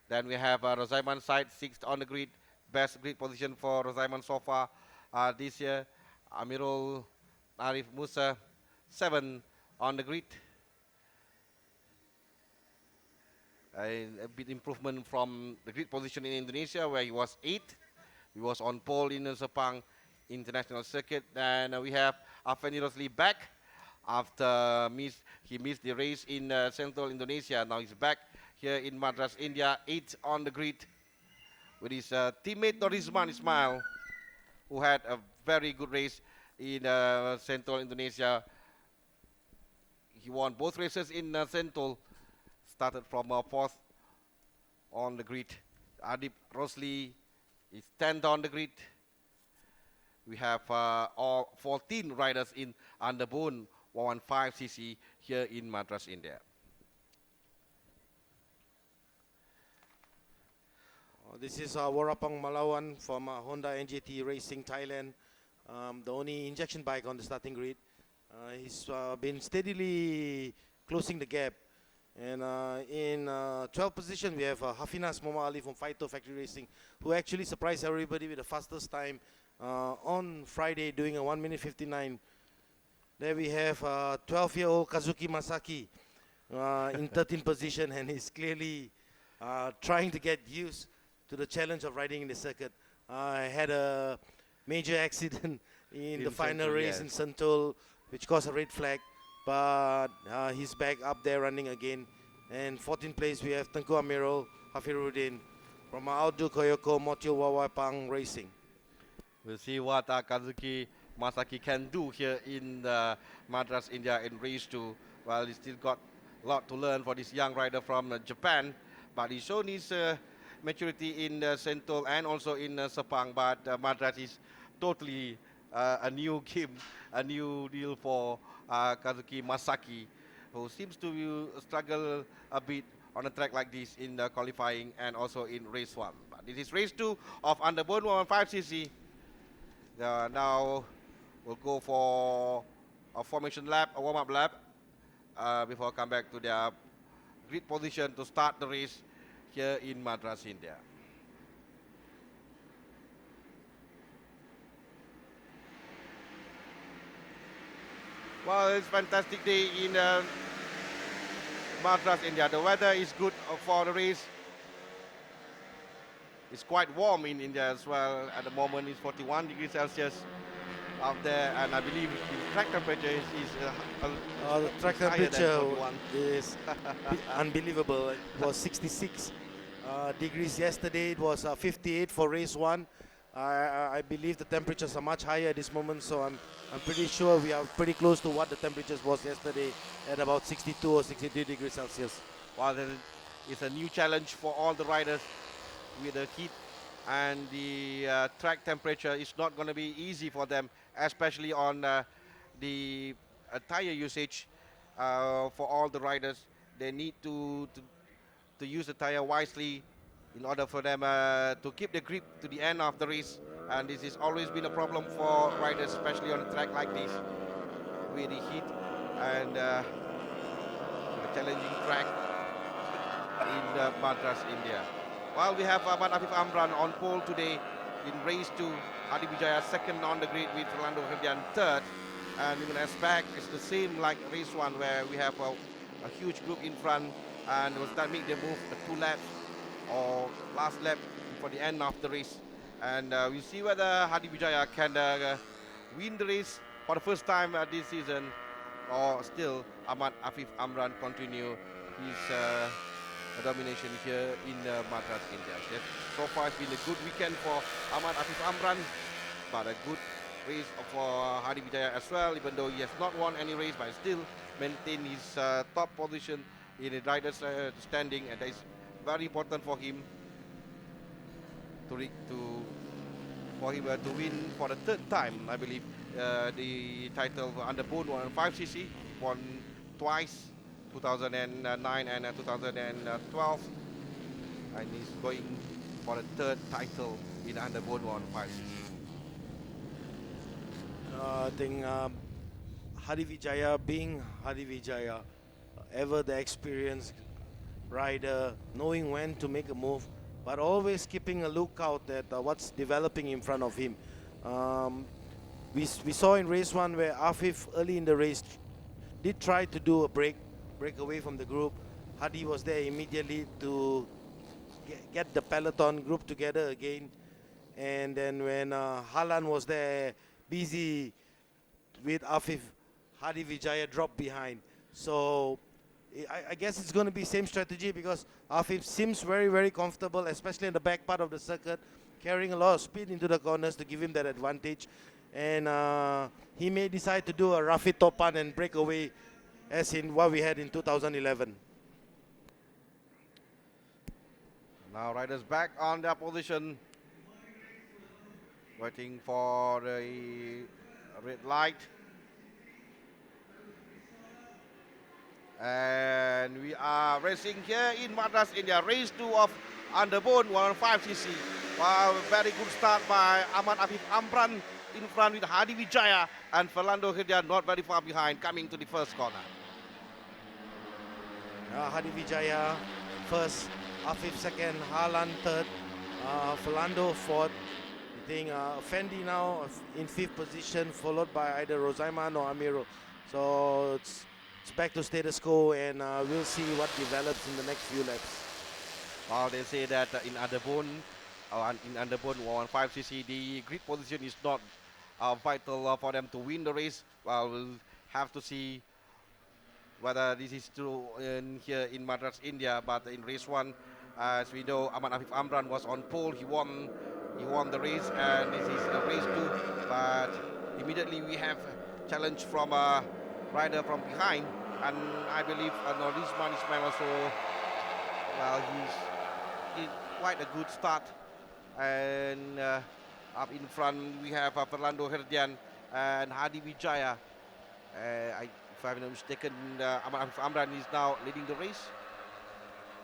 Then we have Rozaiman side, 6th on the grid. Best grid position for Rozaiman so far this year. Amirul Arif Musa, 7 on the grid. A bit improvement from the grid position in Indonesia, where he was 8th. He was on pole in the Sepang International Circuit. And we have Afeni Rosli back after he missed the race in Central Indonesia. Now he's back here in Madras, India, 8th on the grid with his teammate Norizman Ismail, who had a very good race in Central Indonesia. He won both races in Central, started from 4th on the grid. Adib Rosli is 10th on the grid. We have all 14 riders in Underbone 115cc here in Madras, India. This is Warapong Malawan from Honda NGT Racing Thailand, the only injection bike on the starting grid. He's been steadily closing the gap. And in 12th position, we have Hafinas Momo Ali from Faito Factory Racing, who actually surprised everybody with the fastest time on Friday, doing a 1 minute 59. There we have 12-year-old Kazuki Masaki in 13th position, and he's clearly trying to get used to the challenge of riding in the circuit. I had a major accident in the final race in Sentul, which caused a red flag. But he's back up there running again. And 14th place, we have Tengku Amirul Hafiruddin from Audu Koyoko Motil Wawapang Racing. We'll see what Kazuki Masaki can do here in Madras, India in race 2. Well, he's still got a lot to learn for this young rider from Japan. But he's shown his maturity in Sentul and also in Sepang. But Madras is totally a new game, a new deal for Kazuki Masaki, who seems to struggle a bit on a track like this in the qualifying and also in race 1. But this is race 2 of Underbone 115cc. Now we'll go for a formation lap, a warm-up lap, before come back to their grid position to start the race here in Madras, India. Well, it's a fantastic day in Madras, India. The weather is good for the race. It's quite warm in India as well. At the moment, it's 41 degrees Celsius out there, and I believe the track temperature is the track temperature is unbelievable. It was 66 degrees yesterday. It was 58 for race 1. I believe the temperatures are much higher at this moment, so I'm pretty sure we are pretty close to what the temperatures was yesterday at about 62 or 63 degrees Celsius. Well, it's a new challenge for all the riders with the heat and the track temperature. It's not going to be easy for them, especially on the tire usage for all the riders. They need to use the tire wisely in order for them to keep the grip to the end of the race. And this has always been a problem for riders, especially on a track like this, with the heat and a challenging track in Madras, India. While we have Ahmad Afif Amran on pole today in race 2, Adi Wijaya 2nd on the grid with Rolando Ferdian 3rd. And even as back, it's the same like race 1, where we have a huge group in front, and it was that make them move 2 laps or last lap for the end of the race. And we'll see whether Hadi Wijaya can win the race for the first time this season, or still Ahmad Afif Amran continue his domination here in Madras, India. Yes, so far it's been a good weekend for Ahmad Afif Amran, but a good race for Hadi Wijaya as well, even though he has not won any race, but still maintain his top position in the riders standing, and that is very important for him to win for the 3rd time, I believe, the title under Underbone 115cc, won twice, 2009 and 2012, and he's going for the 3rd title in Underbone 115cc. I think Hadi Wijaya, being Hadi Wijaya, ever the experience, rider, knowing when to make a move, but always keeping a lookout at what's developing in front of him. Um, we saw in race 1 where Afif early in the race did try to do a break away from the group. Hadi was there immediately to get the peloton group together again. And then when Halan was there busy with Afif, Hadi Vijaya dropped behind. So I guess it's going to be same strategy because Afif seems very, very comfortable, especially in the back part of the circuit, carrying a lot of speed into the corners to give him that advantage. And he may decide to do a Rafi Topan and break away as in what we had in 2011. Now riders back on their position, waiting for the red light. And we are racing here in Madras, India. Race 2 of Underbone 115cc. Wow, very good start by Ahmad Afif Amran in front with Hadi Vijaya and Fernando Hirdia not very far behind, coming to the first corner. Hadi Vijaya first, Afif second, Halan third, Fernando fourth. I think Fendi now in fifth position, followed by either Rosaiman or Amiro. So it's back to status quo, and we'll see what develops in the next few laps. Well, they say that in Underbone 115cc, the grid position is not vital for them to win the race. Well, we'll have to see whether this is true here in Madras, India. But in race 1, as we know, Ahmad Afif Amran was on pole. He won the race, and this is race 2. But immediately we have challenge from a rider from behind, and I believe Norisman Ismail also, well, he's did quite a good start. And up in front we have Fernando Herdian and Hadi Vijaya. If I'm not mistaken, Ahmad Afif Amran is now leading the race.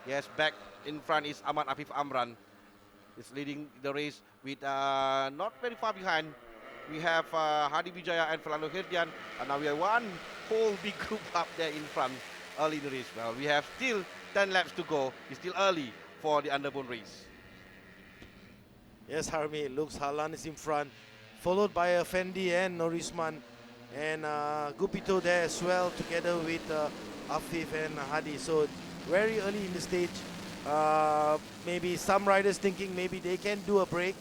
Yes, back in front is Ahmad Afif Amran. Is leading the race with not very far behind. We have Hadi Vijaya and Fernando Herdian, and now we have one whole big group up there in front early in the race. Well, we have still 10 laps to go. It's still early for the Underbone race. Yes, Harmi, it looks Halan is in front, followed by Fendi and Norisman, and Gupito there as well, together with Afif and Hadi. So very early in the stage. Maybe some riders thinking maybe they can do a break,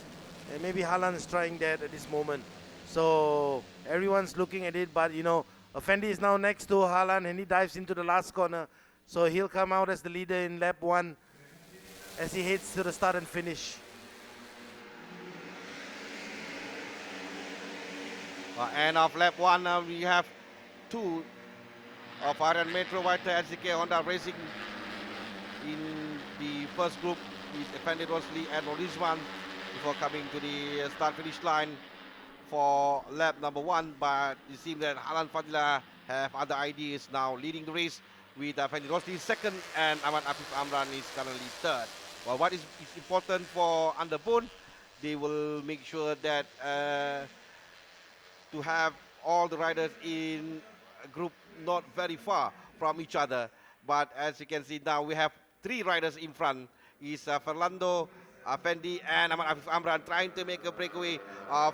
and maybe Halan is trying that at this moment. So everyone's looking at it, but you know, Fendi is now next to Halan, and he dives into the last corner. So he'll come out as the leader in lap 1 as he heads to the start and finish. End of lap 1, we have 2 of Arrc Metro Vita LCK Honda Racing in the first group with Effendi Rosli and Norisman before coming to the start-finish line for lap number 1. But it seems that Halan Fadila have other ideas, now leading the race with Effendi Rosli second and Ahmad Afif Amran is currently third. Well, what is important for Underbone, they will make sure that to have all the riders in a group not very far from each other. But as you can see now, we have 3 riders in front. Is Fernando, Fendi and Ahmad Afif Amran trying to make a breakaway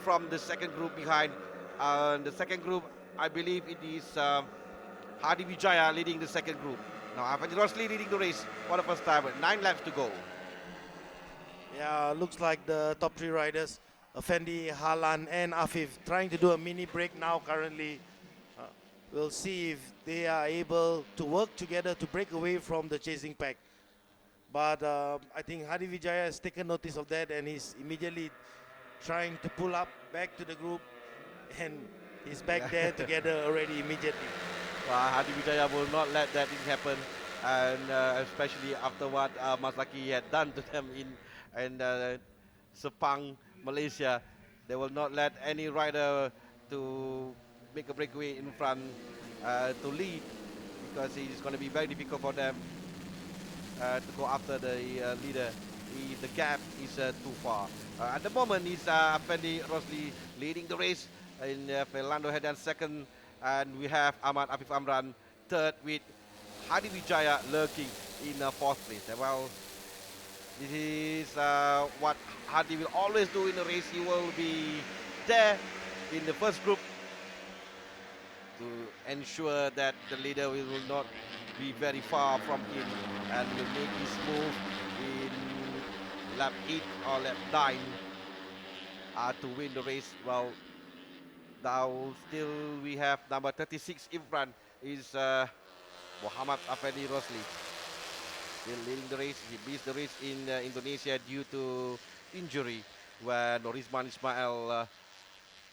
from the second group behind. The second group, I believe it is Hadi Vijaya leading the second group. Now Fendi Rosli leading the race for the first time with 9 laps to go. Yeah, looks like the top 3 riders, Fendi, Halan and Afif, trying to do a mini break now currently. We'll see if they are able to work together to break away from the chasing pack. But I think Hadi Vijaya has taken notice of that, and he's immediately trying to pull up back to the group, and he's back there together already immediately. Hadi Vijaya will not let that thing happen, and especially after what Masaki had done to them in Sepang, Malaysia. They will not let any rider to make a breakaway in front to lead, because it is going to be very difficult for them to go after the leader. The gap is too far. At the moment, it's Fendi Rosli leading the race, in Fernando Herdian second, and we have Ahmad Afif Amran third, with Hadi Vijaya lurking in fourth place. Well, this is what Hadi will always do in a race. He will be there in the first group to ensure that the leader will not be very far from him and will make his move in lap 8 or lap 9 to win the race. Well, now still we have number 36 in front is Muhammad Afendi Rosli. Still leading the race. He missed the race in Indonesia due to injury, where Norizman Ismail,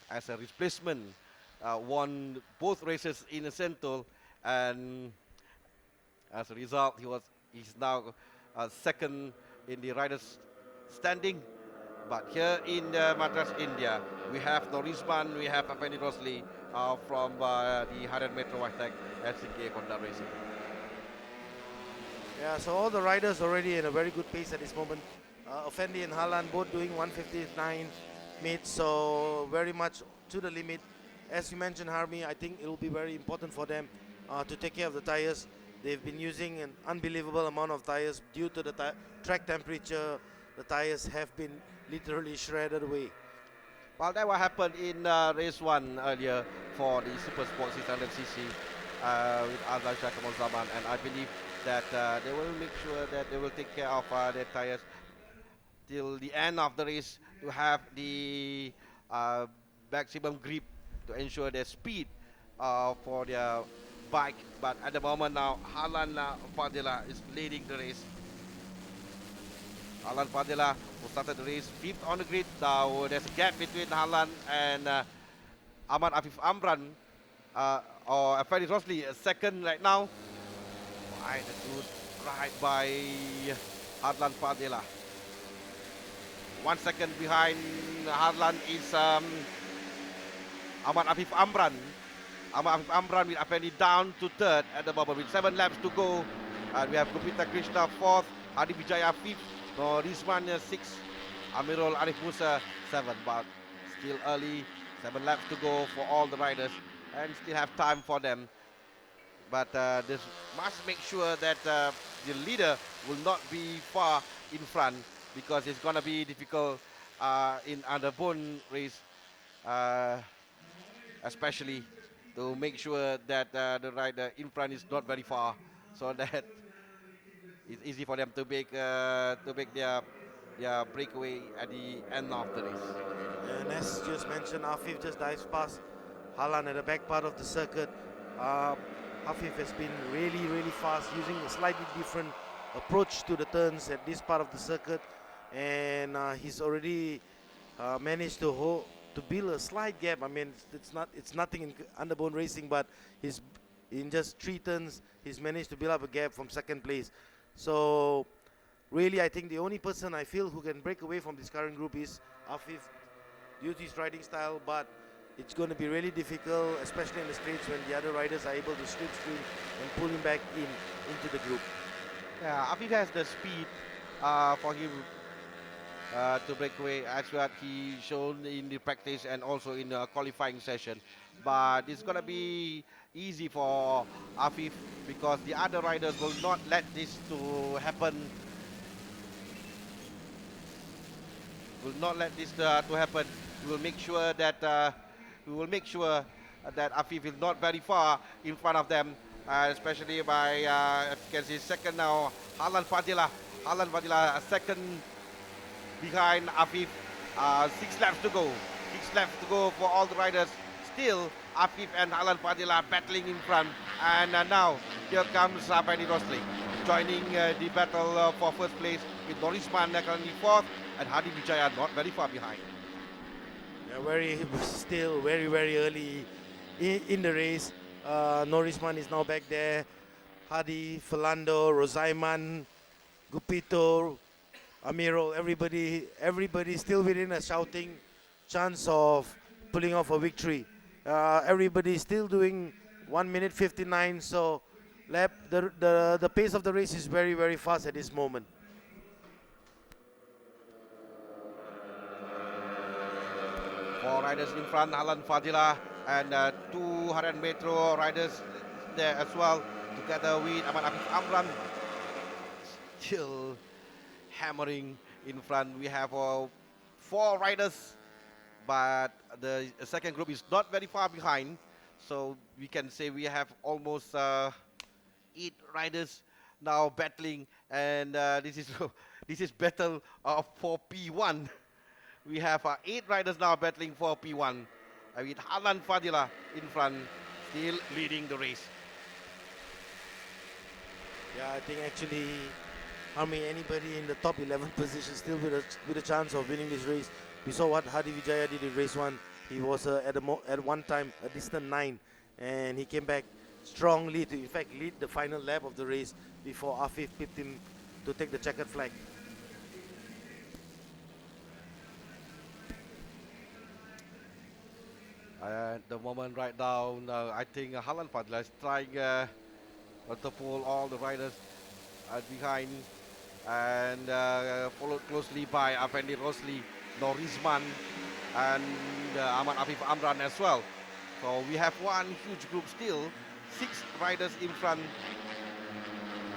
as a replacement, won both races in a Sentul, and as a result, he's now second in the riders' standing. But here in Madras, India, we have Norizman, we have Afendi Rosli from the 100 Metro Tech SCK Honda Racing. Yeah, so all the riders already in a very good pace at this moment. Effendi and Halan both doing 159 mids, so very much to the limit. As you mentioned, Harmy, I think it will be very important for them to take care of the tires. They've been using an unbelievable amount of tires due to the track temperature. The tires have been literally shredded away. Well, that what happened in race 1 earlier for the Super Sport 600cc with Azhar Kamal Zaman, and I believe that they will make sure that they will take care of their tires till the end of the race to have the maximum grip to ensure their speed for their bike. But at the moment now, Halan Fadila is leading the race. Halan Fadila, who started the race 5th on the grid. Now there's a gap between Halan and Ahmad Afif Amran, or Afendi Rosli, second right now. Quite a good ride by Halan Fadila. 1 second behind Halan is Ahmad Afif Amran. Ahmad Afif Amran with Afendi down to third at the moment with 7 laps to go. And we have Gupita Krishna fourth, Hadi Vijaya fifth, Norizman 6th, Amirul Arif Musa 7th, but still early, 7 laps to go for all the riders and still have time for them. But this must make sure that the leader will not be far in front, because it's going to be difficult in underbone race, especially to make sure that the rider in front is not very far, so that it's easy for them to make their breakaway at the end of the race. And as just mentioned, Afif just dives past Halan at the back part of the circuit. Afif has been really fast, using a slightly different approach to the turns at this part of the circuit, and he's already managed to build a slight gap. I mean, it's nothing in underbone racing, but he's in just 3 turns he's managed to build up a gap from second place. So really, I think the only person I feel who can break away from this current group is Afif, due to his riding style, but it's going to be really difficult, especially in the straights when the other riders are able to slipstream and pull him back into the group. Yeah, Afif has the speed for him to break away, as what he shown in the practice and also in the qualifying session. But it's gonna be easy for Afif because the other riders will not let this to happen. Will not let this to happen. We will make sure that Afif is not very far in front of them, especially by if you can see second now Halan Fadila. Halan Fadila second behind Afif. 6 laps to go. 6 laps to go for all the riders. Still, Afif and Halan Fadila battling in front. And now, here comes Afendi Rosli, joining the battle for first place with Norizman currently fourth, and Hadi Vijaya not very far behind. Yeah, still very early in the race. Norizman is now back there. Hadi, Philando, Rosaiman, Gupito, Amirul, everybody still within a shouting chance of pulling off a victory. Everybody still doing 1 minute 59, so the pace of the race is very fast at this moment. Four riders in front, Halan Fadila, and 200 Metro riders there as well, together with Ahmad Afif Amran. still hammering in front. We have 4 riders, but the second group is not very far behind. So we can say we have almost 8 riders now battling, and this is this is battle for P1. We have 8 riders now battling for P1, with Halan Fadila in front, still leading the race. Yeah, I think actually, anybody in the top 11 position still with a chance of winning this race. We saw what Hadi Vijaya did in race 1. He was at one time a distant 9, and he came back strongly to, in fact, lead the final lap of the race before Afif pipped him to take the checkered flag. At the moment right now, I think Halan Fadila is trying to pull all the riders behind, and followed closely by Afendi Rosli, Norizman, and Ahmad Afif Amran as well. So we have one huge group still, 6 riders in front.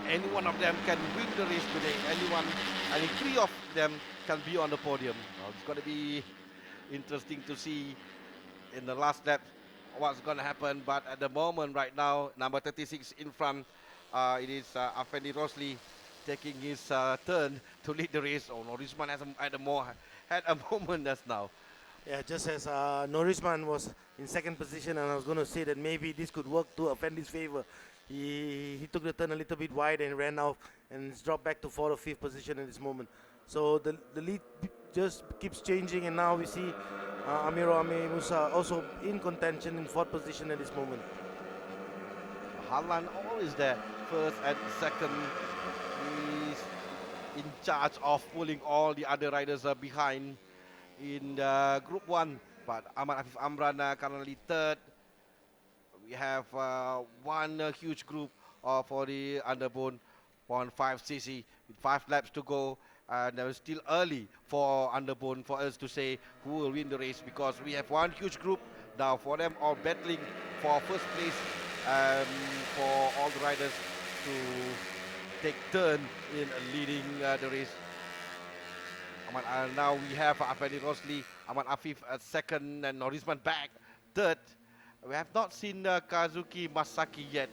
Any one of them can win the race today. Any 3 of them can be on the podium. It's going to be interesting to see in the last lap what's going to happen. But at the moment right now, number 36 in front, it is Afendi Rosli taking his turn to lead the race. Oh, Norizman has had a moment just now. Yeah, just as Norizman was in second position, and I was going to say that maybe this could work to Afendi's favor. He took the turn a little bit wide and ran off, and it's dropped back to 4th or 5th position at this moment. So the lead just keeps changing, and now we see Amiro Ame Musa also in contention in 4th position at this moment. Harlan always there, first and second. He's in charge of pulling all the other riders behind in Group 1. But Ahmad Afif Amran currently 3rd. We have one huge group for the underbone 1.5cc with 5 laps to go. And it's still early for underbone for us to say who will win the race, because we have one huge group now for them all battling for first place, for all the riders to take turn in leading the race. Now we have Afendi Rosli, Ahmad Afif at 2nd, and Norizman back 3rd. We have not seen Kazuki Masaki yet.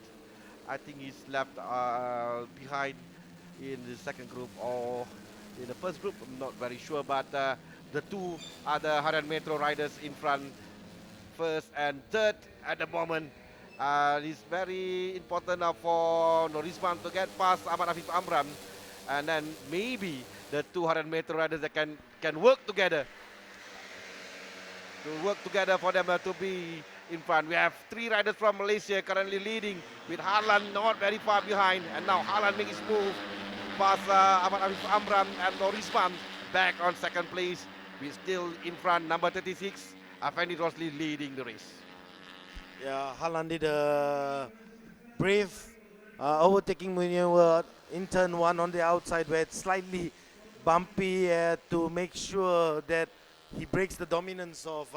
I think he's left behind in the second group or in the first group. I'm not very sure, but the 2 other 100 metro riders in front, 1st and 3rd at the moment. It's very important for Norizman to get past Ahmad Afif Amran, and then maybe the 200 metro riders that can work together for them to be in front. We have 3 riders from Malaysia currently leading, with Harlan not very far behind, and now Harlan makes his move past Ahmad Afif Amran, and Norizman back on 2nd place. We're still in front, number 36, Afendi Rosli leading the race. Yeah, Harlan did a brave overtaking maneuver in turn 1 on the outside, where it's slightly bumpy to make sure that he breaks the dominance of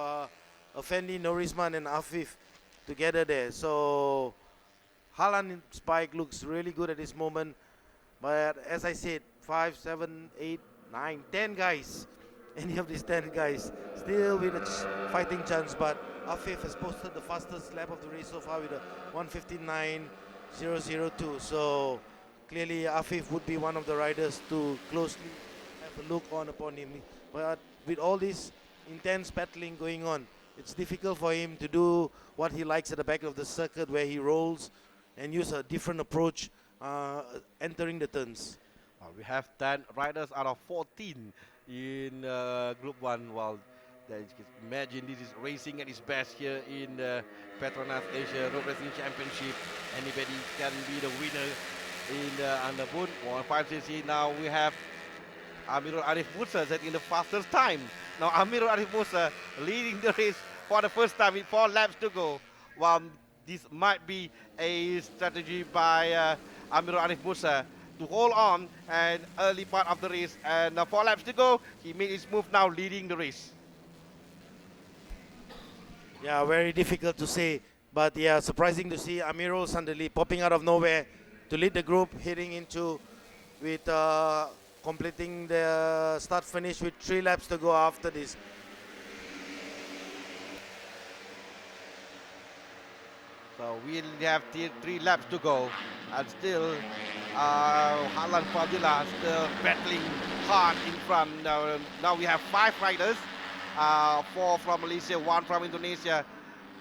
Afendi, Norizman, and Afif together there. So Harlan's bike looks really good at this moment. But as I said, 5, 7, 8, 9, 10 guys, any of these 10 guys still with a fighting chance. But Afif has posted the fastest lap of the race so far with a 1:59.002. So clearly Afif would be one of the riders to closely have a look upon him. But with all this intense battling going on, it's difficult for him to do what he likes at the back of the circuit, where he rolls and use a different approach entering the turns. We have 10 riders out of 14 in Group 1. Well, imagine this is racing at its best here in the Petronas Asia Road Racing Championship. Anybody can be the winner in the underboot 1.5cc. Now we have Amirul Arif Musa setting the fastest time. Now Amirul Arif Musa leading the race for the first time with 4 laps to go. Well, this might be a strategy by Amirul Arif Musa to hold on and early part of the race. And 4 laps to go, he made his move now, leading the race. Yeah, very difficult to say, but yeah, surprising to see Amirul suddenly popping out of nowhere to lead the group, heading into with completing the start finish with 3 laps to go after this. So we'll have three laps to go, and still Halan Fadila still battling hard in front. Now we have 5 riders, 4 from Malaysia, 1 from Indonesia,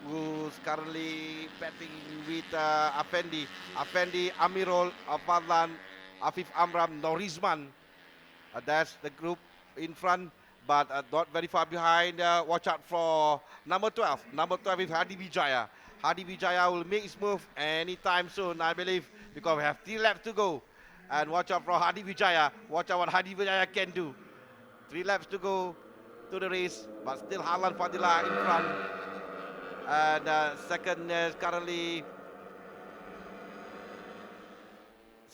who's currently battling with Afendi, Amirul, Fadlan, Afif Amram, Norizman. That's the group in front, but not very far behind. Watch out for number 12. Number 12 is Hadi Wijaya. Hadi Wijaya will make his move anytime soon, I believe, because we have 3 laps to go. And watch out for Hadi Wijaya. Watch out what Hadi Wijaya can do. 3 laps to go to the race, but still Halan Fadila in front. And second is currently...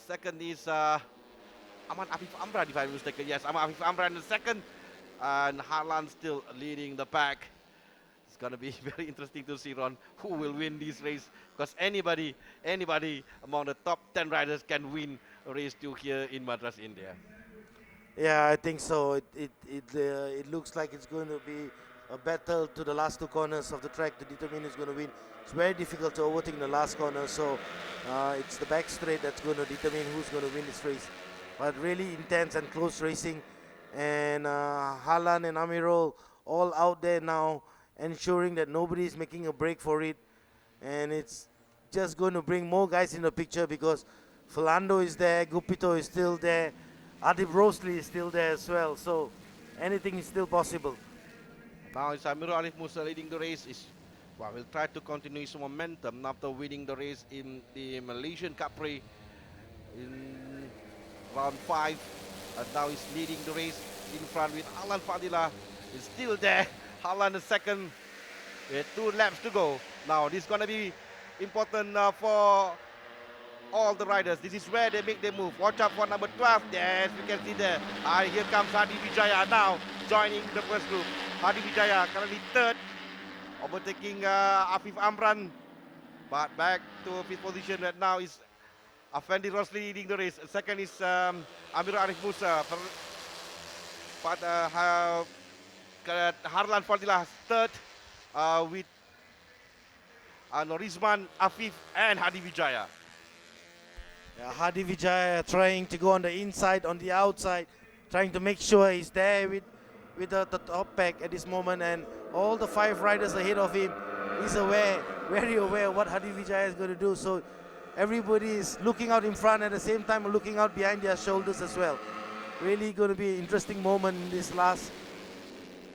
Second is... Aman Afif Amran, if I'm mistaken. Yes, Aman Afif Amran in second. And Harlan still leading the pack. It's going to be very interesting to see, Ron, who will win this race. Because anybody among the top 10 riders can win a race 2 here in Madras, India. Yeah, I think so. It looks like it's going to be a battle to the last 2 corners of the track to determine who's going to win. It's very difficult to overtake in the last corner, so it's the back straight that's going to determine who's going to win this race. But really intense and close racing, and Halan and Amirul all out there now, ensuring that nobody is making a break for it, and it's just going to bring more guys in the picture because Philando is there, Gupito is still there, Adib Rosley is still there as well, so anything is still possible. Now it's Amirul Arif Musa leading the race. Well, he'll try to continue his momentum after winning the race in the Malaysian Capri in round 5, and now he's leading the race in front with Halan Fadila. Is still there. Halan is second with 2 laps to go. Now this is going to be important for all the riders. This is where they make their move. Watch out for number 12. Yes, we can see there. Here comes Hadi Wijaya now joining the first group. Hadi Wijaya currently third, overtaking Afif Amran. But back to 5th position right now is Afendi Rosli leading the race. Second is Amirul Arif Musa. But Harlan Fadila third with Norizman, Afif and Hadi Wijaya. Yeah, Hadi Wijaya trying to go on the inside, on the outside, trying to make sure he's there with the top pack at this moment, and all the 5 riders ahead of him. He's aware, very aware of what Hadi Wijaya is going to do. So everybody is looking out in front at the same time looking out behind their shoulders as well. Really going to be an interesting moment in this last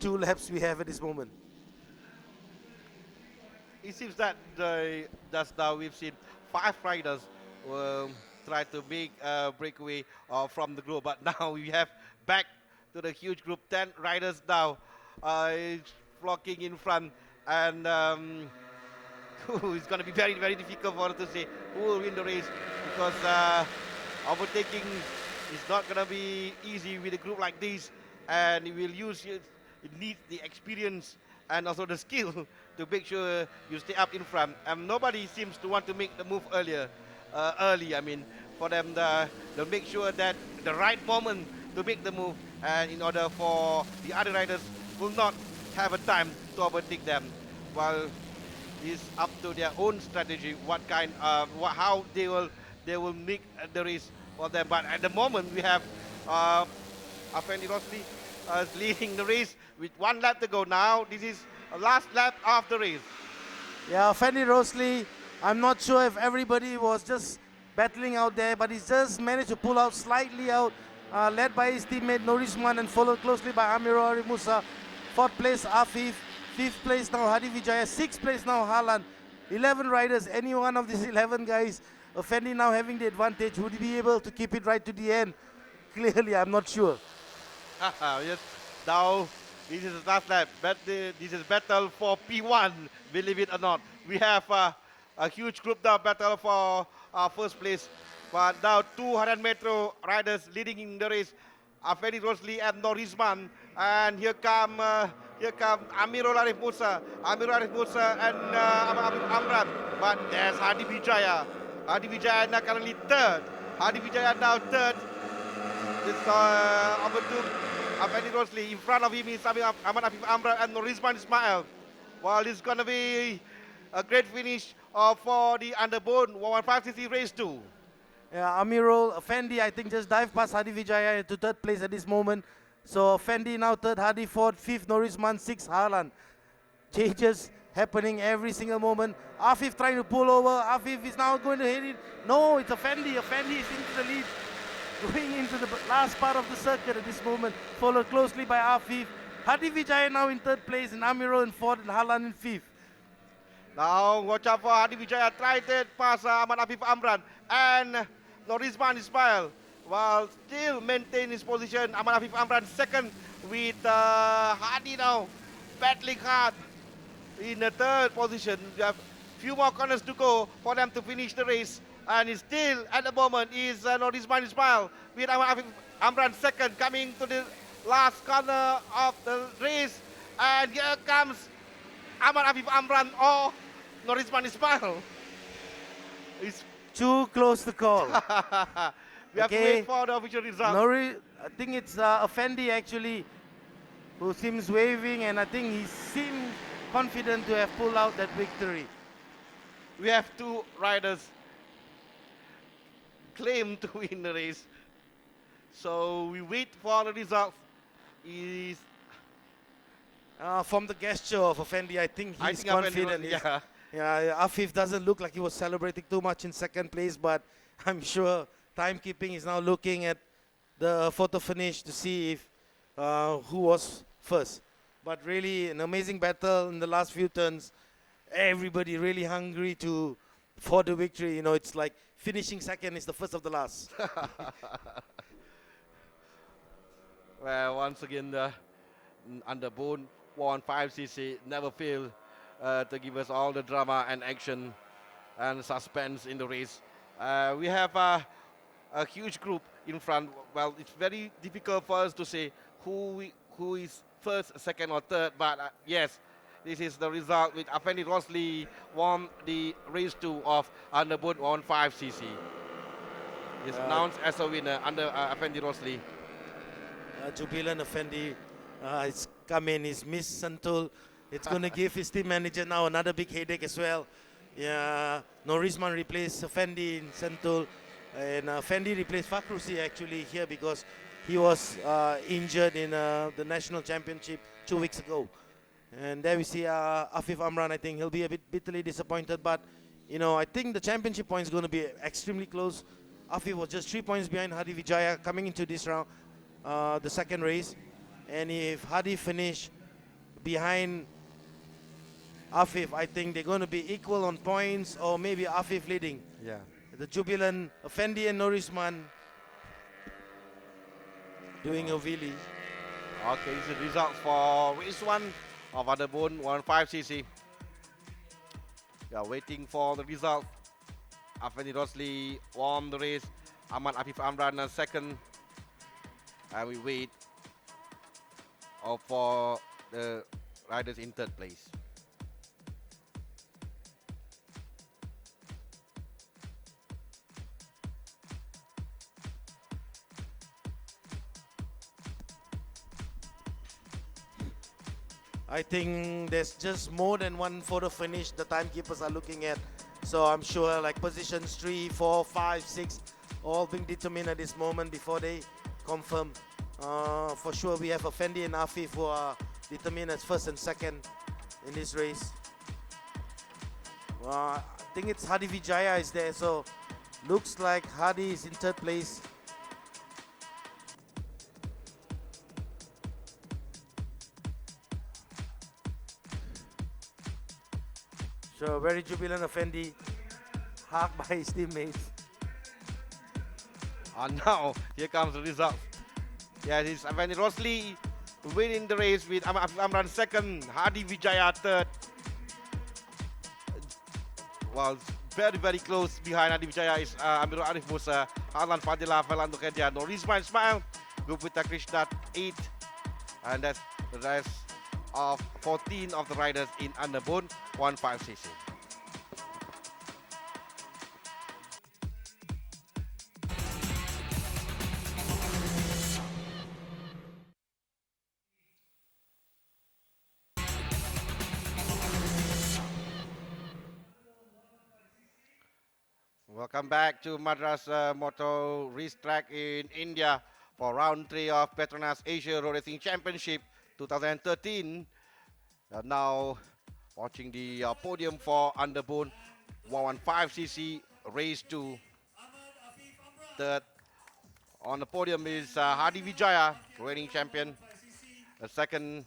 2 laps we have at this moment. It seems that just now we've seen 5 riders try to make a breakaway from the group, but now we have back to the huge group, 10 riders now flocking in front, and it's going to be very, very difficult for us to say who will win the race, because overtaking is not going to be easy with a group like this, and it needs the experience and also the skill to make sure you stay up in front. And nobody seems to want to make the move early. I mean, for them to make sure that the right moment to make the move, and in order for the other riders will not have a time to overtake them. While it's up to their own strategy, how they will make the race for them. But at the moment we have Afendi Rosli leading the race with 1 lap to go. Now this is the last lap of the race. Yeah, Afendi Rosli, I'm not sure if everybody was just battling out there, but he's just managed to pull out slightly out, led by his teammate Norizman and followed closely by Amirul Arif Musa. 4th place Afif, 5th place now Hadi Wijaya, 6th place now Halan. 11 riders, any one of these 11 guys, Afendi now having the advantage. Would he be able to keep it right to the end? Clearly, I'm not sure. Yes, now this is the last lap. This is battle for P1, believe it or not. We have a huge group now battle for first place. But now 200 metro riders leading in the race. Afendi Rosli and Norizman. And here come Amirul Arif Musa. And Amran. But there's Hadi Wijaya. Hadi Wijaya now currently third. This Abatum Afendi Rosli. In front of him is Ahmad Afif Amran and Rizman Ismail. Well, it's going to be a great finish for the underbone 115cc race 2. Yeah, Amirul, Fendi, I think just dive past Hadi Vijaya to third place at this moment. So Fendi now third, Hadi fourth, fifth, Norisman, sixth, Harlan. Changes happening every single moment. Afif trying to pull over. Afif is now going to hit it. No, it's a Fendi. A Fendi is into the lead. Going into the last part of the circuit at this moment. Followed closely by Afif. Hadi Vijaya now in third place, and Amirul in fourth, and Harlan in fifth. Now watch out for Hadi Vijaya. Tried it past Ahmad Afif Amran and Norizman Ismail. While still maintain his position. Ahmad Afif Amran second with Hadi now battling hard in the third position. We have few more corners to go for them to finish the race. And it's still at the moment is Norizman Ismail with Ahmad Afif Amran second coming to the last corner of the race. And here comes Ahmad Afif Amran or Norizman Ismail. It's Too close to call. we have to wait for the official result. I think it's Fendi actually who seems waving, and I think he seems confident to have pulled out that victory. We have two riders claim to win the race. So we wait for the result. Is From the gesture of Fendi, I think he's confident. Yeah. Yeah, Afif doesn't look like he was celebrating too much in second place, but I'm sure timekeeping is now looking at the photo finish to see if who was first. But really an amazing battle in the last few turns. Everybody really hungry for the victory. You know, it's like finishing second is the first of the last. Well, once again, the underbone 115cc never fail to give us all the drama and action and suspense in the race. We have a huge group in front. Well, it's very difficult for us to say who is first, second, or third. But yes, this is the result with Afendi Rosli won the race 2 of underbone 115cc. He's announced as a winner under Afendi Rosli. Jubilan Effendi it's come in, he's missed Santul. It's going to give his team manager now another big headache as well. Yeah, Norizman replaced Effendi in Santul, and Effendi replaced Fakrusi actually here because he was injured in the national championship 2 weeks ago. And there we see Afif Amran. I think he'll be a bit bitterly disappointed, but you know, I think the championship point is going to be extremely close. Afif was just 3 points behind Hadi Vijaya coming into this round. The second race, and if Hadi finish behind Afif, I think they're going to be equal on points, or maybe Afif leading. Yeah. The Jubilant, Effendi and Norizman doing a wheelie. Okay, this is the result for race 1 of underbone 15cc. We are waiting for the result. Afendi Rosli won the race. Ahmad Afif Amran second. And we wait for the riders in third place. I think there's just more than one photo finish the timekeepers are looking at. So I'm sure like positions 3, 4, 5, 6 all being determined at this moment before they confirm. For sure we have Effendi and Afif who are determined as first and second in this race. I think it's Hadi Vijaya is there, so looks like Hadi is in third place. So very jubilant Effendi, hugged by his teammates. And now, here comes the result. Yes, it's Afendi Rosli winning the race with Amran second, Hadi Vijaya third. Well, very, very close behind Hadi Vijaya is Amirul Arif Musa, Harlan Fadila, Philando Kedia, Norizman Ismail, Gupita Krishna 8. And that's the rest of 14 of the riders in underbone 15cc. Welcome back to Madras Motor Racetrack in India for round 3 of Petronas Asia Road Racing Championship 2013. Now watching the podium for Underbone 115cc race 2. Third on the podium is Hadi Vijaya, reigning champion. The second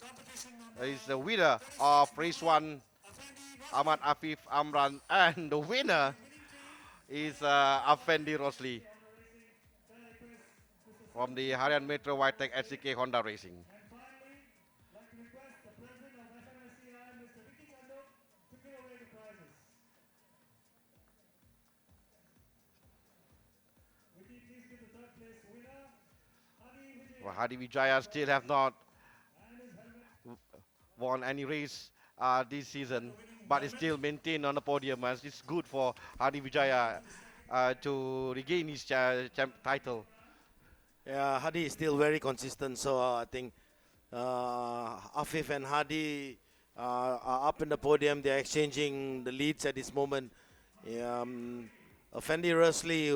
is the winner of race 1, Ahmad Afif Amran, and the winner is Afendi Rosli from the Harian Metro Whitetech SCK Honda Racing. Well, Hadi Vijaya still have not won any race this season, but is still maintained on the podium, as it's good for Hadi Vijaya to regain his title. Yeah, Hadi is still very consistent, so I think Afif and Hadi are up in the podium. They're exchanging the leads at this moment. Fendi Rusli,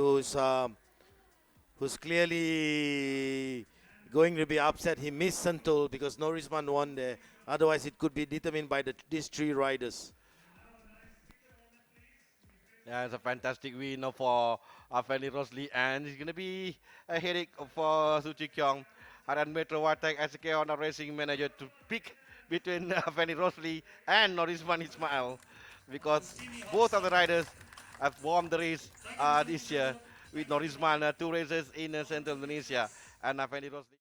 who's clearly going to be upset. He missed Santul because Norrisman won there. Otherwise, it could be determined by these 3 riders. Yeah, it's a fantastic win for Fendi Rosli, and it's going to be a headache for Suchi Kyong, Haran Metro Watek SK Honda Racing Manager, to pick between Fendi Rosli and Norrisman Ismail, because both of the riders have won the race this year, with Norrisman 2 races in Central Indonesia, and Fendi Rosli.